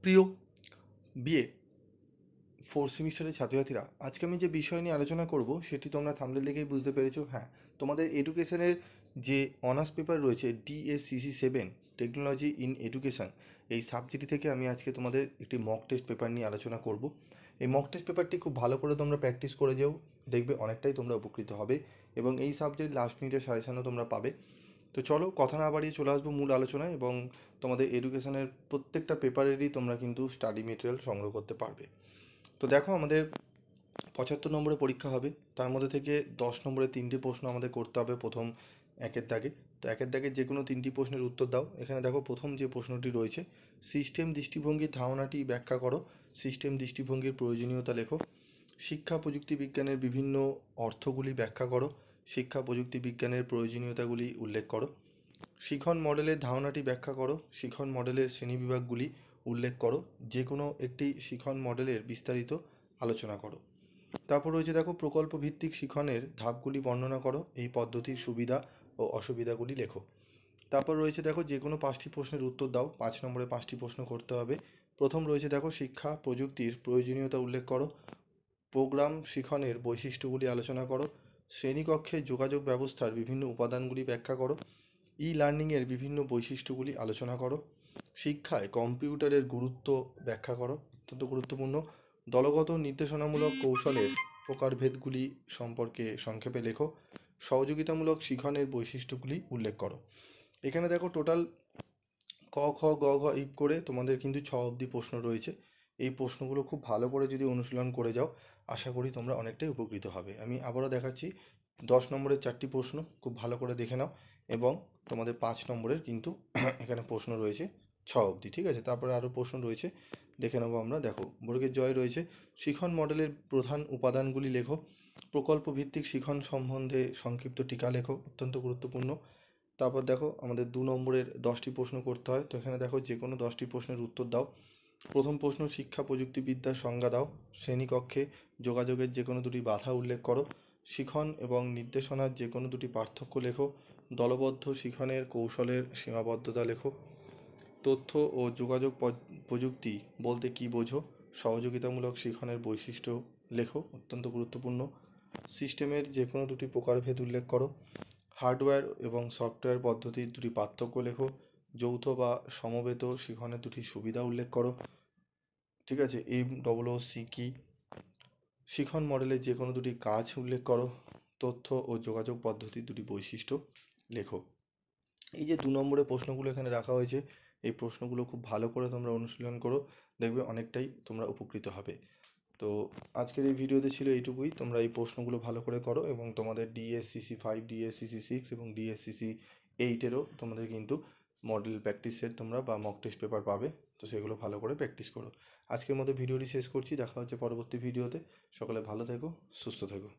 প্রিয় BA fourth সেমিস্টারের ছাত্রছাত্রীরা, আজকে আমি যে বিষয় নিয়ে আলোচনা করব সেটি তোমরা থাম্বনেল দেখেই বুঝতে পেরেছো। হ্যাঁ, তোমাদের এডুকেশনের যে অনার্স পেপার রয়েছে DSCC 7 টেকনোলজি ইন এডুকেশান, এই সাবজেক্ট থেকে আমি আজকে তোমাদের একটি মক টেস্ট পেপার নিয়ে আলোচনা করব। এই মক টেস্ট পেপারটি খুব ভালো করে তোমরা প্র্যাকটিস করে যাও, দেখবে অনেকটাই তোমরা উপকৃত হবে এবং এই সাবজেক্ট লাস্ট মিনিটের সাজেশনও তোমরা পাবে। তো চলো কথা না বাড়িয়ে চলে আসবো মূল আলোচনায়, এবং তোমাদের এডুকেশনের প্রত্যেকটা পেপারেরই তোমরা কিন্তু স্টাডি মেটেরিয়াল সংগ্রহ করতে পারবে। তো দেখো, আমাদের 75 নম্বরের পরীক্ষা হবে, তার মধ্যে থেকে 10 নম্বরের 3টে প্রশ্ন আমাদের করতে হবে প্রথম একের দাগে। তো একের দাগের যে কোনো 3টি প্রশ্নের উত্তর দাও। এখানে দেখো প্রথম যে প্রশ্নটি রয়েছে, সিস্টেম দৃষ্টিভঙ্গির ধারণাটি ব্যাখ্যা করো। সিস্টেম দৃষ্টিভঙ্গির প্রয়োজনীয়তা লেখো। শিক্ষা প্রযুক্তি বিজ্ঞানের বিভিন্ন অর্থগুলি ব্যাখ্যা করো। শিক্ষা প্রযুক্তি বিজ্ঞানের প্রয়োজনীয়তাগুলি উল্লেখ করো। শিখন মডেলের ধারণাটি ব্যাখ্যা করো। শিখন মডেলের শ্রেণীবিভাগগুলি উল্লেখ করো। যে কোনো একটি শিখন মডেলের বিস্তারিত আলোচনা করো। তারপর রয়েছে দেখো, প্রকল্প ভিত্তিক শিখনের ধাপগুলি বর্ণনা করো। এই পদ্ধতির সুবিধা ও অসুবিধাগুলি লেখো। তারপর রয়েছে দেখো, যে কোনো 5টি প্রশ্নের উত্তর দাও। 5 নম্বরে 5টি প্রশ্ন করতে হবে। প্রথম রয়েছে দেখো, শিক্ষা প্রযুক্তির প্রয়োজনীয়তা উল্লেখ করো। প্রোগ্রাম শিখনের বৈশিষ্ট্যগুলি আলোচনা করো। শ্রেণীকক্ষে যোগাযোগ ব্যবস্থার বিভিন্ন উপাদানগুলি ব্যাখ্যা করো। লার্নিংয়ের বিভিন্ন বৈশিষ্ট্যগুলি আলোচনা করো। শিক্ষায় কম্পিউটারের গুরুত্ব ব্যাখ্যা করো, অত্যন্ত গুরুত্বপূর্ণ। দলগত নির্দেশনামূলক কৌশলের প্রকারভেদগুলি সম্পর্কে সংক্ষেপে লেখো। সহযোগিতামূলক শিখনের বৈশিষ্ট্যগুলি উল্লেখ করো। এখানে দেখো টোটাল ক খ গ ঘ এই করে তোমাদের কিন্তু 6 অবধি প্রশ্ন রয়েছে। এই প্রশ্নগুলো খুব ভালো করে যদি অনুশীলন করে যাও, আশা করি তোমরা অনেকটাই উপকৃত হবে। আমি আবারও দেখাচ্ছি, 10 নম্বরের 4টি প্রশ্ন খুব ভালো করে দেখে নাও, এবং তোমাদের 5 নম্বরের কিন্তু এখানে প্রশ্ন রয়েছে 6 অবধি, ঠিক আছে। তারপরে আরও প্রশ্ন রয়েছে, দেখে নেবো আমরা। দেখো, বর্গের জয় রয়েছে। শিখন মডেলের প্রধান উপাদানগুলি লেখো। প্রকল্প ভিত্তিক শিখন সম্বন্ধে সংক্ষিপ্ত টিকা লেখো, অত্যন্ত গুরুত্বপূর্ণ। তারপর দেখো, আমাদের 2 নম্বরের 10টি প্রশ্ন করতে হয়। তো এখানে দেখো, যে কোনো 10টি প্রশ্নের উত্তর দাও। প্রথম প্রশ্ন, শিক্ষা প্রযুক্তিবিদ্যার সংজ্ঞা দাও। শ্রেণীকক্ষে যোগাযোগের যে কোনো দুটি বাধা উল্লেখ করো। শিখন এবং নির্দেশনার যে কোনো দুটি পার্থক্য লেখো। দলবদ্ধ শিখনের কৌশলের সীমাবদ্ধতা লেখো। তথ্য ও যোগাযোগ প্রযুক্তি বলতে কী বোঝো। সহযোগিতামূলক শিখনের বৈশিষ্ট্য লেখো, অত্যন্ত গুরুত্বপূর্ণ। সিস্টেমের যে কোনো দুটি প্রকারভেদ উল্লেখ করো। হার্ডওয়্যার এবং সফটওয়্যার পদ্ধতির দুটি পার্থক্য লেখো। যৌথ বা সমবেত শিখনের দুটি সুবিধা উল্লেখ করো, ঠিক আছে। MOOC কি। শিখন মডেলের যে কোনো দুটি কাজ উল্লেখ করো। তথ্য ও যোগাযোগ পদ্ধতির দুটি বৈশিষ্ট্য লেখো। এই যে 2 নম্বরের প্রশ্নগুলো এখানে রাখা হয়েছে, এই প্রশ্নগুলো খুব ভালো করে তোমরা অনুশীলন করো, দেখবে অনেকটাই তোমরা উপকৃত হবে। তো আজকের এই ভিডিওতে ছিল এইটুকুই। তোমরা এই প্রশ্নগুলো ভালো করে করো, এবং তোমাদের DSCC 5, DSCC 6 এবং DSCC 8-এরও তোমাদের কিন্তু মডেল প্র্যাকটিস সেট তোমরা বা মক টেস্ট পেপার পাবে। তো সেগুলো ভালো করে প্র্যাকটিস করো। আজকের মতো ভিডিওটি শেষ করছি, দেখা হচ্ছে পরবর্তী ভিডিওতে। সকলে ভালো থেকো, সুস্থ থেকো।